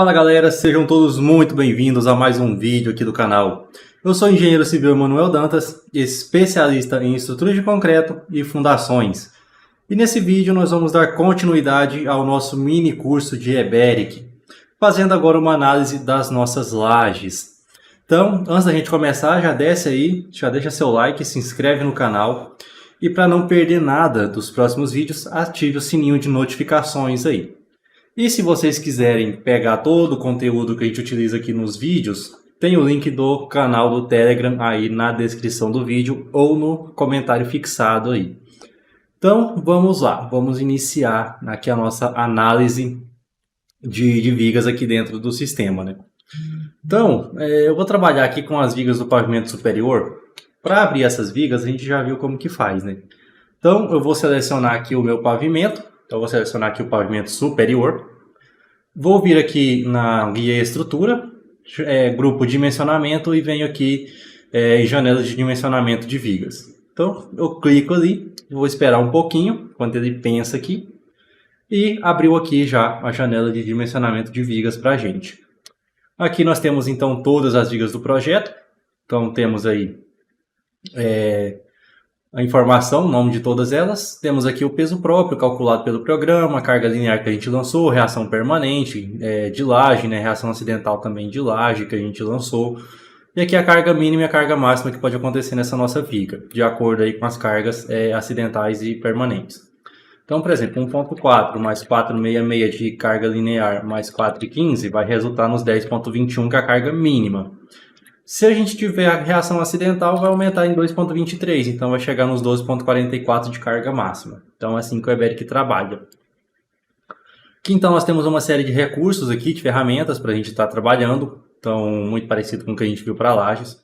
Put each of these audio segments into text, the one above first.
Fala galera, sejam todos muito bem-vindos a mais um vídeo aqui do canal. Eu sou o engenheiro civil Emanuel Dantas, especialista em estrutura de concreto e fundações. E nesse vídeo nós vamos dar continuidade ao nosso mini curso de EBERIC, fazendo agora uma análise das nossas lajes. Então, antes da gente começar, já desce aí, já deixa seu like, se inscreve no canal. E para não perder nada dos próximos vídeos, ative o sininho de notificações aí. E se vocês quiserem pegar todo o conteúdo que a gente utiliza aqui nos vídeos, tem o link do canal do Telegram aí na descrição do vídeo ou no comentário fixado aí. Então vamos lá, vamos iniciar aqui a nossa análise de vigas aqui dentro do sistema, né? Então, eu vou trabalhar aqui com as vigas do pavimento superior. Para abrir essas vigas, a gente já viu como que faz, né? Então eu vou selecionar aqui o meu pavimento. Então, eu vou selecionar aqui o pavimento superior. Vou vir aqui na guia estrutura, grupo dimensionamento e venho aqui em janela de dimensionamento de vigas. Então, eu clico ali, vou esperar um pouquinho, enquanto ele pensa aqui. E abriu aqui já a janela de dimensionamento de vigas para a gente. Aqui nós temos então todas as vigas do projeto. Então, temos aí a informação, o nome de todas elas. Temos aqui o peso próprio calculado pelo programa, a carga linear que a gente lançou, reação permanente de laje, né, reação acidental também de laje que a gente lançou. E aqui a carga mínima e a carga máxima que pode acontecer nessa nossa viga, de acordo aí com as cargas acidentais e permanentes. Então, por exemplo, 1.4 mais 4,66 de carga linear mais 4,15 vai resultar nos 10,21 que é a carga mínima. Se a gente tiver a reação acidental, vai aumentar em 2,23, então vai chegar nos 12,44 de carga máxima. Então é assim que o EBERIC trabalha. Aqui então nós temos uma série de recursos aqui, de ferramentas para a gente estar trabalhando, então muito parecido com o que a gente viu para lajes.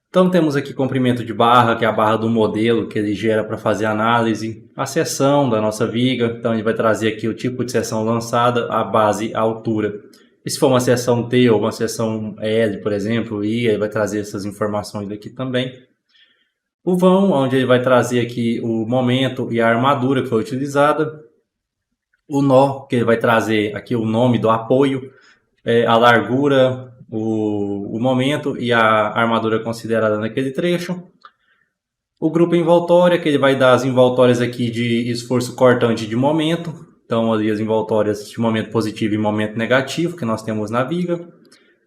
Então temos aqui comprimento de barra, que é a barra do modelo que ele gera para fazer a análise, a seção da nossa viga, então ele vai trazer aqui o tipo de seção lançada, a base, a altura. E se for uma seção T ou uma seção L, por exemplo, ele vai trazer essas informações aqui também. O vão, onde ele vai trazer aqui o momento e a armadura que foi utilizada. O nó, que ele vai trazer aqui o nome do apoio, a largura, o momento e a armadura considerada naquele trecho. O grupo envoltória, que ele vai dar as envoltórias aqui de esforço cortante de momento. Então, ali as envoltórias de momento positivo e momento negativo que nós temos na viga.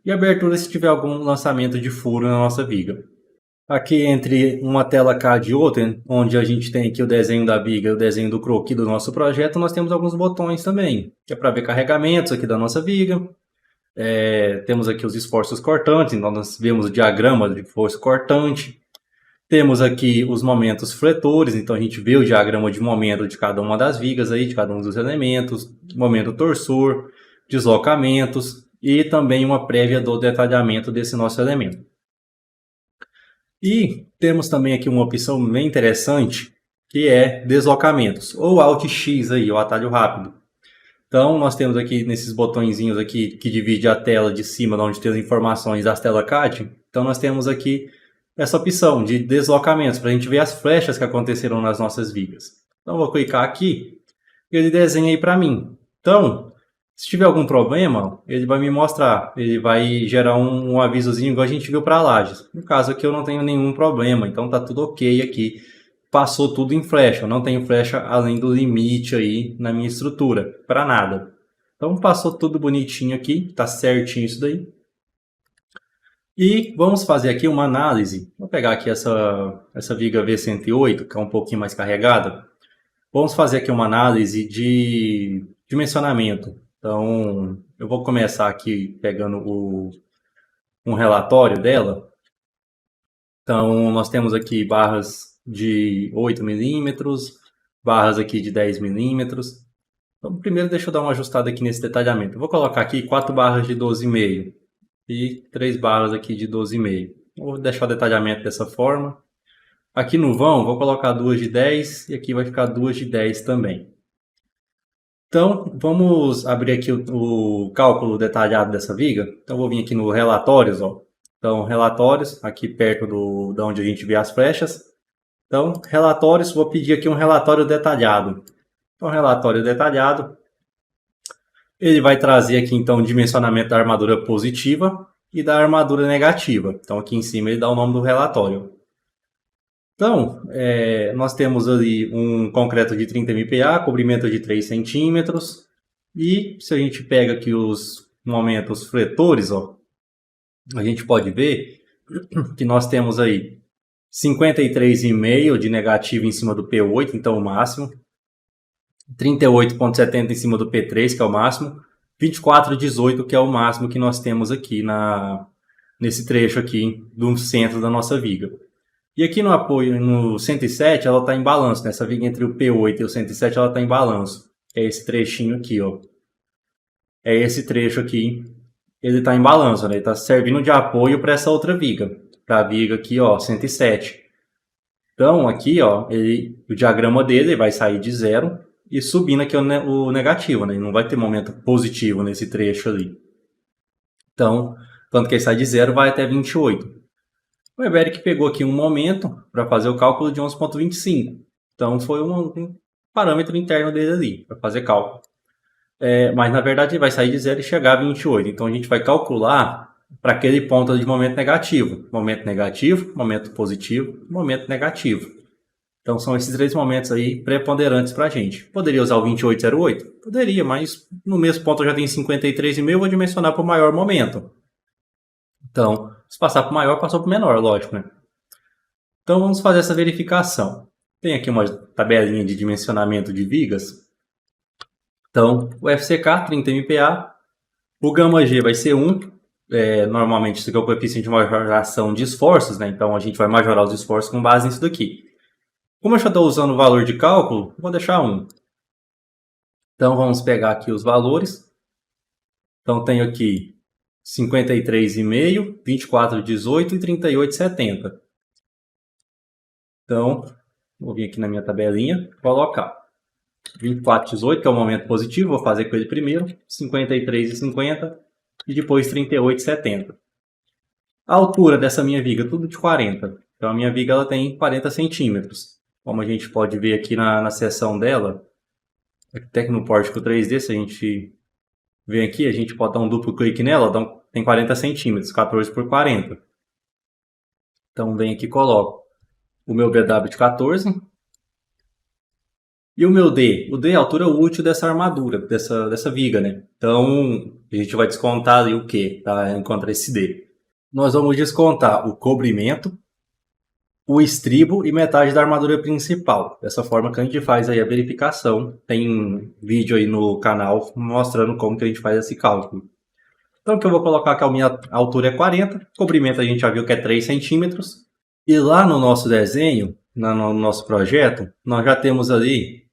E abertura se tiver algum lançamento de furo na nossa viga. Aqui entre uma tela CAD e outra, onde a gente tem aqui o desenho da viga e o desenho do croquis do nosso projeto, nós temos alguns botões também. Que é para ver carregamentos aqui da nossa viga. Temos aqui os esforços cortantes, então nós vemos o diagrama de força cortante. Temos aqui os momentos fletores, então a gente vê o diagrama de momento de cada uma das vigas, aí, de cada um dos elementos, momento torsor, deslocamentos e também uma prévia do detalhamento desse nosso elemento. E temos também aqui uma opção bem interessante, que é deslocamentos, ou Alt X aí, o atalho rápido. Então nós temos aqui nesses botõezinhos aqui que divide a tela de cima, onde tem as informações das telas CAD. Então nós temos aqui essa opção de deslocamentos, para a gente ver as flechas que aconteceram nas nossas vigas. Então, vou clicar aqui e ele desenha aí para mim. Então, se tiver algum problema, ele vai me mostrar. Ele vai gerar um avisozinho igual a gente viu para lajes. No caso aqui eu não tenho nenhum problema, então tá tudo ok aqui. Passou tudo em flecha, eu não tenho flecha além do limite aí na minha estrutura, para nada. Então, passou tudo bonitinho aqui, tá certinho isso daí. E vamos fazer aqui uma análise. Vou pegar aqui essa viga V108, que é um pouquinho mais carregada. Vamos fazer aqui uma análise de dimensionamento. Então, eu vou começar aqui pegando um relatório dela. Então, nós temos aqui barras de 8 milímetros, barras aqui de 10 milímetros. Então, primeiro deixa eu dar uma ajustada aqui nesse detalhamento. Eu vou colocar aqui 4 barras de 12,5. E 3 barras aqui de 12,5. Vou deixar o detalhamento dessa forma. Aqui no vão, vou colocar 2 de 10 e aqui vai ficar 2 de 10 também. Então, vamos abrir aqui o cálculo detalhado dessa viga. Então, vou vir aqui no relatórios, ó. Então, relatórios, aqui perto de onde a gente vê as flechas. Então, relatórios, vou pedir aqui um relatório detalhado. Então, relatório detalhado. Ele vai trazer aqui então o dimensionamento da armadura positiva e da armadura negativa. Então aqui em cima ele dá o nome do relatório. Então, nós temos ali um concreto de 30 MPa, comprimento de 3 centímetros. E se a gente pega aqui os momentos fletores, ó, a gente pode ver que nós temos aí 53,5 de negativo em cima do P8, então o máximo. 38,70 em cima do P3, que é o máximo. 24,18, que é o máximo que nós temos aqui nesse trecho aqui do centro da nossa viga. E aqui no apoio, no 107, ela está em balanço, né? Essa viga entre o P8 e o 107, ela está em balanço. É esse trechinho aqui, ó. É esse trecho aqui, ele está em balanço, né? Ele está servindo de apoio para essa outra viga. Para a viga aqui, ó, 107. Então, aqui, ó, o diagrama dele vai sair de 0 e subindo aqui o negativo, né? Ele não vai ter momento positivo nesse trecho ali. Então, quando que ele sai de 0, vai até 28. O Eberic pegou aqui um momento para fazer o cálculo de 11,25. Então, foi um parâmetro interno dele ali, para fazer cálculo. Mas, na verdade, ele vai sair de 0 e chegar a 28. Então, a gente vai calcular para aquele ponto de momento negativo. Momento negativo, momento positivo, momento negativo. Então, são esses 3 momentos aí preponderantes para a gente. Poderia usar o 28,08? Poderia, mas no mesmo ponto eu já tenho 53,5, eu vou dimensionar para o maior momento. Então, se passar para o maior, passou para o menor, lógico, né? Então, vamos fazer essa verificação. Tem aqui uma tabelinha de dimensionamento de vigas. Então, o FCK, 30 MPa. O gama G vai ser 1. Normalmente, isso aqui é o coeficiente de majoração de esforços, né? Então, a gente vai majorar os esforços com base nisso daqui. Como eu já estou usando o valor de cálculo, vou deixar 1. Então, vamos pegar aqui os valores. Então, tenho aqui 53,5, 24,18 e 38,70. Então, vou vir aqui na minha tabelinha, colocar 24,18, que é o momento positivo, vou fazer com ele primeiro, 53,50 e depois 38,70. A altura dessa minha viga, tudo de 40. Então, a minha viga ela tem 40 centímetros. Como a gente pode ver aqui na seção dela, até que no pórtico 3D, se a gente vem aqui, a gente pode dar um duplo clique nela, tem 40 centímetros, 14 por 40. Então, vem aqui e coloco o meu BW de 14 e o meu D. O D é a altura útil dessa armadura, dessa viga, né? Então, a gente vai descontar ali o Q, tá? Encontrar esse D. Nós vamos descontar o cobrimento, o estribo e metade da armadura principal. Dessa forma que a gente faz aí a verificação. Tem vídeo aí no canal mostrando como que a gente faz esse cálculo. Então, o que eu vou colocar que a minha altura é 40, o cobrimento a gente já viu que é 3 centímetros. E lá no nosso desenho, no nosso projeto, nós já temos ali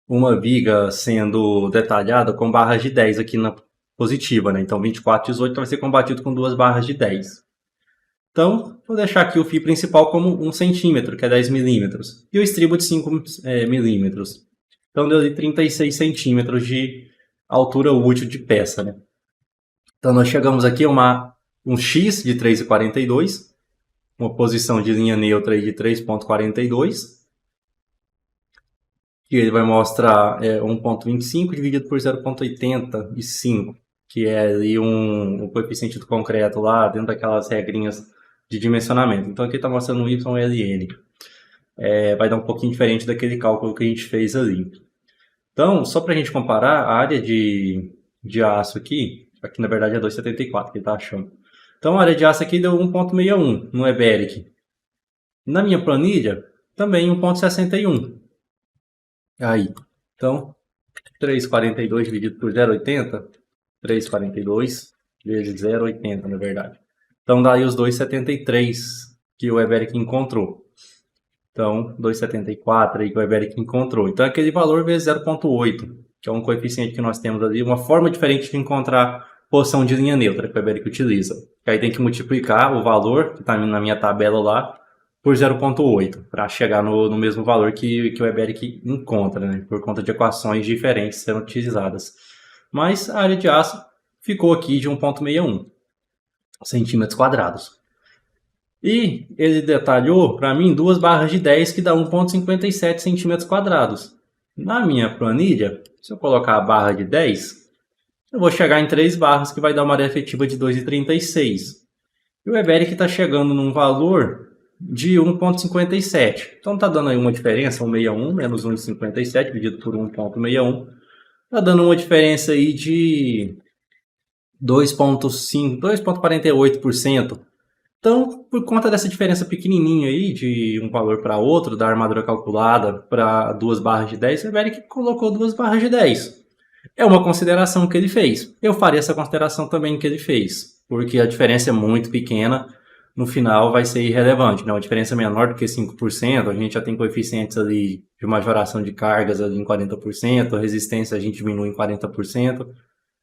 uma viga sendo detalhada com barras de 10 aqui na positiva, né? Então, 24,18 vai ser combatido com 2 barras de 10. Então, vou deixar aqui o fio principal como 1 centímetro, que é 10 milímetros. E o estribo de 5 milímetros. Então, deu ali 36 centímetros de altura útil de peça, né? Então, nós chegamos aqui a um X de 3,42. Uma posição de linha neutra de 3,42. Que ele vai mostrar 1,25 dividido por 0,85. Que é ali o coeficiente do concreto lá, dentro daquelas regrinhas de dimensionamento. Então aqui está mostrando um YLN. Vai dar um pouquinho diferente daquele cálculo que a gente fez ali. Então, só para a gente comparar, a área de aço aqui na verdade é 2,74 que ele está achando. Então a área de aço aqui deu 1,61 no Eberic. Na minha planilha, também 1,61. Aí, então, 3,42 dividido por 0,80, 3,42 vezes 0,80 na verdade. Então, daí os 2,73 que o Eberic encontrou. Então, 2,74 aí que o Eberic encontrou. Então, aquele valor vezes 0,8, que é um coeficiente que nós temos ali, uma forma diferente de encontrar posição de linha neutra que o Eberic utiliza. Aí tem que multiplicar o valor, que está na minha tabela lá, por 0,8, para chegar no mesmo valor que o Eberic encontra, né? Por conta de equações diferentes sendo utilizadas. Mas a área de aço ficou aqui de 1,61 centímetros quadrados. E ele detalhou para mim 2 barras de 10 que dá 1,57 centímetros quadrados. Na minha planilha, se eu colocar a barra de 10, eu vou chegar em 3 barras, que vai dar uma área efetiva de 2,36. E o Eberic está chegando num valor de 1,57. Então está dando aí uma diferença, 1,61 menos 1,57 dividido por 1,61. Está dando uma diferença aí de 2,5, 2,48%. Então, por conta dessa diferença pequenininha aí, de um valor para outro, da armadura calculada para 2 barras de 10, o Eberic colocou 2 barras de 10. É uma consideração que ele fez. Eu faria essa consideração também que ele fez, porque a diferença é muito pequena, no final vai ser irrelevante, né? Uma diferença menor do que 5%, a gente já tem coeficientes ali de majoração de cargas ali em 40%, a resistência a gente diminui em 40%.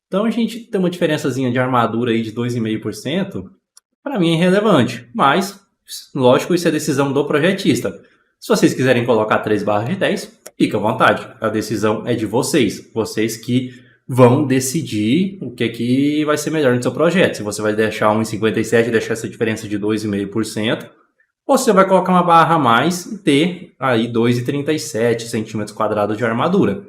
Então a gente tem uma diferençazinha de armadura aí de 2,5%, para mim é irrelevante, mas, lógico, isso é decisão do projetista. Se vocês quiserem colocar 3 barras de 10, fica à vontade. A decisão é de vocês. Vocês que vão decidir o que vai ser melhor no seu projeto. Se você vai deixar 1,57 e deixar essa diferença de 2,5%, ou se você vai colocar uma barra a mais e ter aí 2,37 centímetros quadrados de armadura.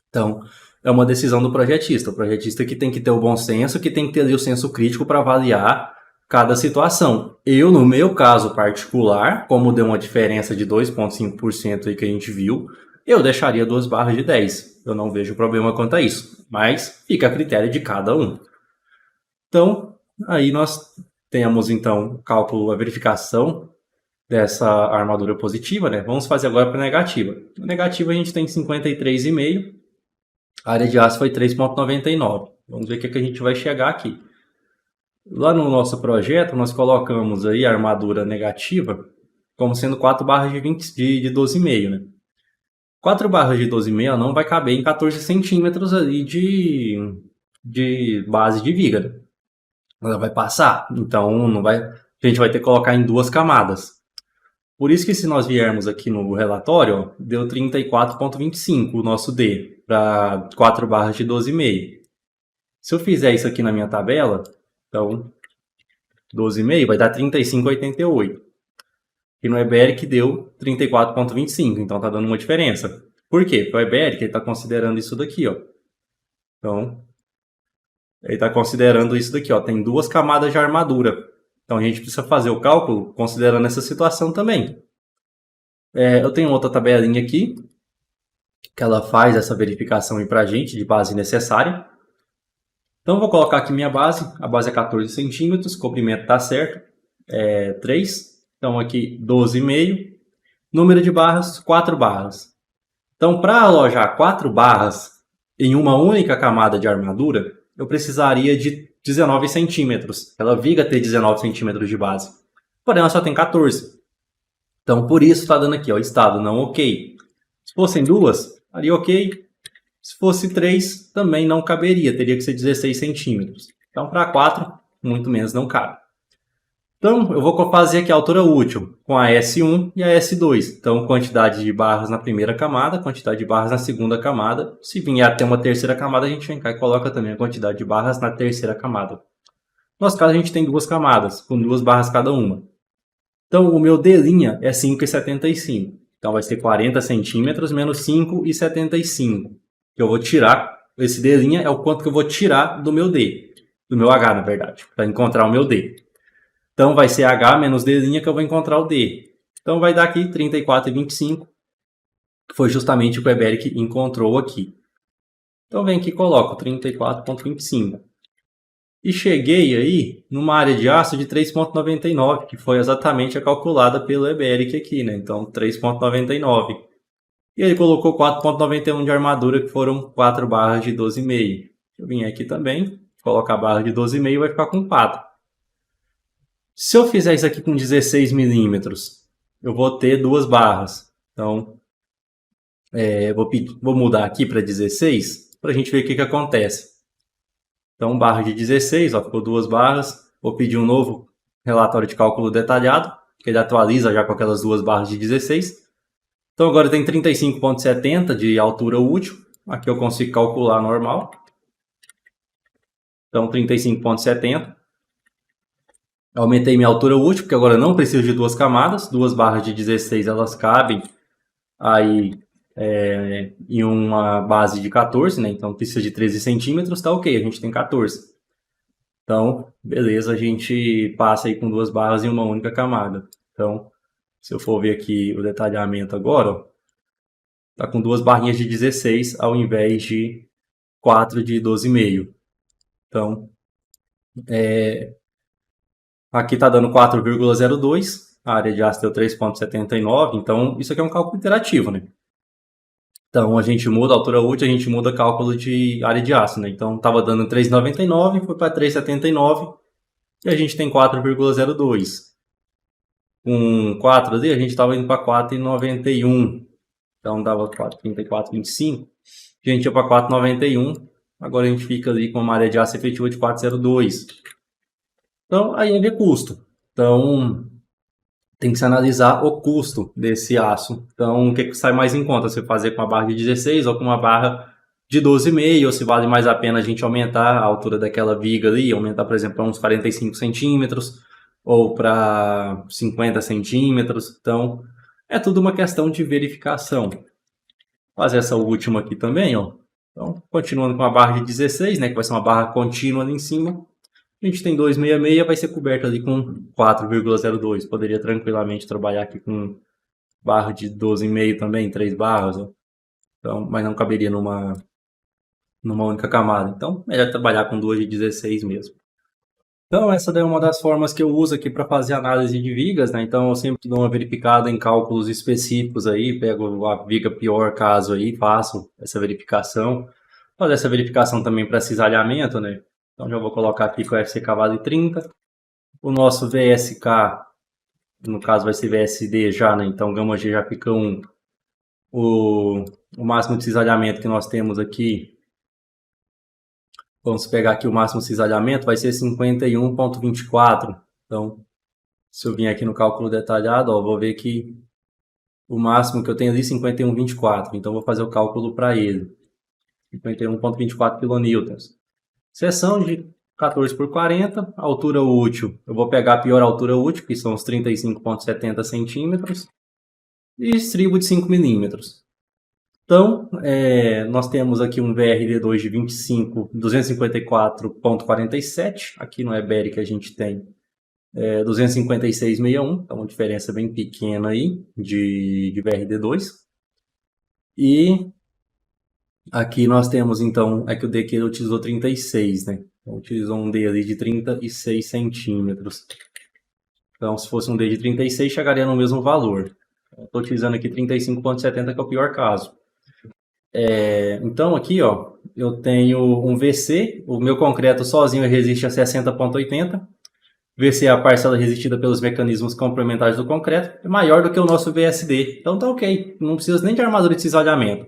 Então, é uma decisão do projetista. O projetista que tem que ter o bom senso, que tem que ter ali o senso crítico para avaliar cada situação. Eu, no meu caso particular, como deu uma diferença de 2,5% aí que a gente viu, eu deixaria 2 barras de 10. Eu não vejo problema quanto a isso, mas fica a critério de cada um. Então, aí nós temos então o cálculo, a verificação dessa armadura positiva, né? Vamos fazer agora para a negativa. A negativa a gente tem 53,5, a área de aço foi 3,99. Vamos ver o que a gente vai chegar aqui. Lá no nosso projeto, nós colocamos aí a armadura negativa como sendo 4 barras de 12,5, né? 4 barras de 12,5 não vai caber em 14 centímetros ali de base de viga, né? Ela vai passar, então não vai, a gente vai ter que colocar em 2 camadas. Por isso que se nós viermos aqui no relatório, ó, deu 34,25 o nosso D para 4 barras de 12,5. Se eu fizer isso aqui na minha tabela, então 12,5 vai dar 35,88. E no Eberic deu 34,25, então tá dando uma diferença. Por quê? Porque o Eberic está considerando isso daqui, ó. Então, ele está considerando isso daqui, ó. Tem 2 camadas de armadura. Então a gente precisa fazer o cálculo considerando essa situação também. Eu tenho outra tabelinha aqui, que ela faz essa verificação aí pra gente de base necessária. Então vou colocar aqui minha base. A base é 14 centímetros, o comprimento está certo, é 3. Então aqui 12,5. Número de barras, 4 barras. Então para alojar 4 barras em uma única camada de armadura, eu precisaria de 19 centímetros. Ela viga ter 19 centímetros de base. Porém, ela só tem 14. Então, por isso está dando aqui, ó, estado não ok. Se fossem 2, estaria ok. Se fosse 3, também não caberia. Teria que ser 16 centímetros. Então, para 4, muito menos não cabe. Então, eu vou fazer aqui a altura útil com a S1 e a S2. Então, quantidade de barras na primeira camada, quantidade de barras na segunda camada. Se vier até uma terceira camada, a gente vem cá e coloca também a quantidade de barras na terceira camada. No nosso caso, a gente tem 2 camadas, com 2 barras cada uma. Então, o meu D' é 5,75. Então, vai ser 40 centímetros menos 5,75. Que eu vou tirar, esse D' é o quanto que eu vou tirar do meu D. Do meu H, na verdade, para encontrar o meu D. Então, vai ser H menos D' que eu vou encontrar o D. Então, vai dar aqui 34,25, que foi justamente o que o Eberic encontrou aqui. Então, vem aqui e coloco 34,25. E cheguei aí numa área de aço de 3,99, que foi exatamente a calculada pelo Eberic aqui, né? Então, 3,99. E ele colocou 4,91 de armadura, que foram 4 barras de 12,5. Eu vim aqui também, colocar a barra de 12,5 vai ficar com 4. Se eu fizer isso aqui com 16 milímetros, eu vou ter 2 barras. Então, vou mudar aqui para 16, para a gente ver o que acontece. Então, barra de 16, ó, ficou 2 barras. Vou pedir um novo relatório de cálculo detalhado, que ele atualiza já com aquelas 2 barras de 16. Então, agora tem 35,70 de altura útil. Aqui eu consigo calcular normal. Então, 35,70. Aumentei minha altura útil, porque agora eu não preciso de 2 camadas. 2 barras de 16, elas cabem aí em uma base de 14, né? Então precisa de 13 centímetros, tá ok, a gente tem 14. Então, beleza, a gente passa aí com 2 barras em uma única camada. Então, se eu for ver aqui o detalhamento agora, ó, tá com 2 barrinhas de 16 ao invés de 4 de 12,5. Então, aqui tá dando 4,02, a área de aço deu 3,79, então isso aqui é um cálculo interativo, né? Então a gente muda a altura útil, a gente muda cálculo de área de aço, né? Então estava dando 3,99, foi para 3,79 e a gente tem 4,02. Com 4 ali, a gente estava indo para 4,91. Então dava 4,34, 25. A gente ia para 4,91. Agora a gente fica ali com uma área de aço efetiva de 4,02. Então aí é ver custo. Então tem que se analisar o custo desse aço. Então, o que sai mais em conta? Você fazer com uma barra de 16 ou com uma barra de 12,5, ou se vale mais a pena a gente aumentar a altura daquela viga ali, aumentar, por exemplo, para uns 45 centímetros ou para 50 centímetros. Então, é tudo uma questão de verificação. Vou fazer essa última aqui também, ó. Então, continuando com a barra de 16, né, que vai ser uma barra contínua ali em cima. A gente tem 2,66, vai ser coberto ali com 4,02. Poderia tranquilamente trabalhar aqui com barra de 12,5 também, 3 barras. Ó. Então, mas não caberia numa única camada. Então, melhor trabalhar com duas de 16 mesmo. Então, essa daí é uma das formas que eu uso aqui para fazer análise de vigas, né? Então, eu sempre dou uma verificada em cálculos específicos aí, pego a viga pior caso aí, faço essa verificação. Fazer essa verificação também para cisalhamento, né? Então, já vou colocar aqui com o FC cavalo 30. O nosso VSK, no caso vai ser VSD já, né? Então, gama G já fica 1. O máximo de cisalhamento que nós temos aqui, vamos pegar aqui o máximo de cisalhamento, vai ser 51,24. Então, se eu vim aqui no cálculo detalhado, ó, vou ver que o máximo que eu tenho ali é 51,24. Então, vou fazer o cálculo para ele. 51,24 kN. Seção de 14 por 40, altura útil. Eu vou pegar a pior altura útil, que são os 35,70 centímetros, e estribo de 5 milímetros. Então, nós temos aqui um VRD2 de 254,47. Aqui no Eberic a gente tem 256,61, então uma diferença bem pequena aí de VRD2. E aqui nós temos, então, que o D aqui ele utilizou 36, né? Então, utilizou um D ali de 36 centímetros. Então, se fosse um D de 36, chegaria no mesmo valor. Estou utilizando aqui 35,70, que é o pior caso. Então, aqui, ó, eu tenho um VC. O meu concreto sozinho resiste a 60,80. VC é a parcela resistida pelos mecanismos complementares do concreto. É maior do que o nosso VSD. Então, tá ok. Não precisa nem de armadura de cisalhamento.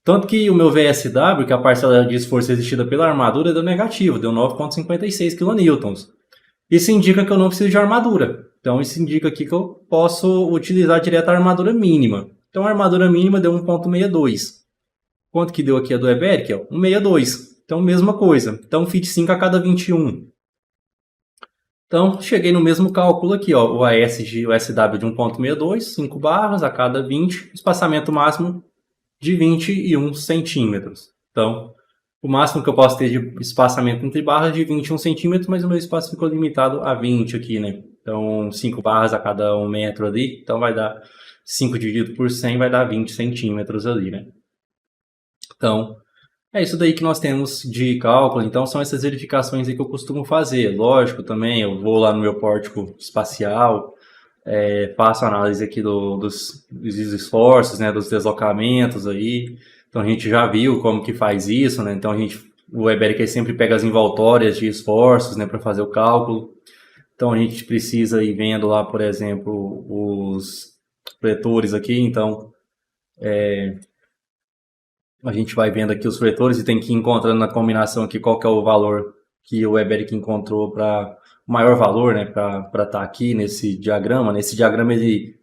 Tanto que o meu VSW, que é a parcela de esforço resistida pela armadura, deu negativo, deu 9,56 kN. Isso indica que eu não preciso de armadura. Então, isso indica aqui que eu posso utilizar direto a armadura mínima. Então, a armadura mínima deu 1,62. Quanto que deu aqui a do Eberic? 1,62. Então, mesma coisa. Então, fit 5 a cada 21. Então, cheguei no mesmo cálculo aqui, ó, o AS de o SW de 1,62, 5 barras a cada 20, espaçamento máximo de 21 centímetros. Então, o máximo que eu posso ter de espaçamento entre barras é de 21 centímetros, mas o meu espaço ficou limitado a 20 aqui, né? Então, 5 barras a cada 1 metro ali, então vai dar 5 dividido por 100, vai dar 20 centímetros ali, né? Então, é isso daí que nós temos de cálculo. Então, são essas verificações aí que eu costumo fazer. Lógico, também eu vou lá no meu pórtico espacial, faço análise aqui dos esforços, né, dos deslocamentos aí. Então, a gente já viu como que faz isso, né? Então, o Eberic sempre pega as envoltórias de esforços, né, para fazer o cálculo. Então, a gente precisa ir vendo lá, por exemplo, os vetores aqui. Então, a gente vai vendo aqui os vetores e tem que ir encontrando na combinação aqui qual que é o valor que o Eberic encontrou para o maior valor, né, para estar aqui nesse diagrama. Esse diagrama ele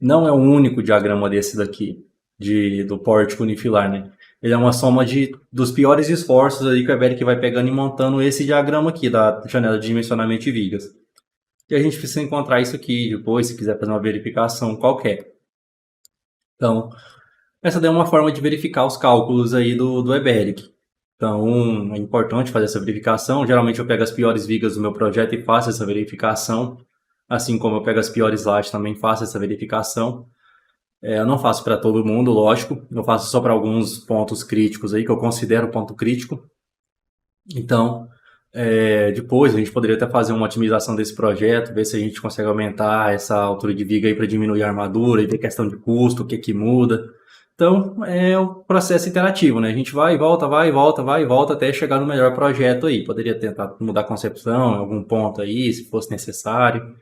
não é o único diagrama desse daqui, do pórtico unifilar, né? Ele é uma soma dos piores esforços aí que o Eberic vai pegando e montando esse diagrama aqui da janela de dimensionamento de vigas. E a gente precisa encontrar isso aqui depois, se quiser fazer uma verificação qualquer. Então, Essa daí é uma forma de verificar os cálculos aí do EBERIC. Então, é importante fazer essa verificação. Geralmente eu pego as piores vigas do meu projeto e faço essa verificação. Assim como eu pego as piores lajes, também faço essa verificação. Eu não faço para todo mundo, lógico. Eu faço só para alguns pontos críticos aí, que eu considero ponto crítico. Então, depois a gente poderia até fazer uma otimização desse projeto, ver se a gente consegue aumentar essa altura de viga aí para diminuir a armadura e ver questão de custo, o que que muda. Então, é um processo interativo, né? A gente vai e volta, vai e volta, vai e volta até chegar no melhor projeto aí. Poderia tentar mudar a concepção em algum ponto aí, se fosse necessário.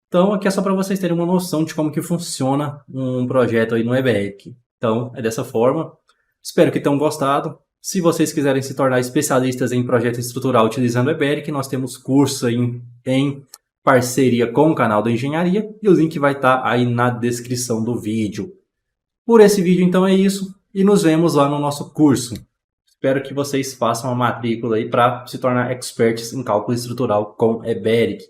Então, aqui é só para vocês terem uma noção de como que funciona um projeto aí no EBEC. Então, é dessa forma. Espero que tenham gostado. Se vocês quiserem se tornar especialistas em projeto estrutural utilizando o EBEC, nós temos curso em parceria com o canal da Engenharia e o link vai estar aí na descrição do vídeo. Por esse vídeo, então, é isso. E nos vemos lá no nosso curso. Espero que vocês façam a matrícula aí para se tornar experts em cálculo estrutural com EBEC.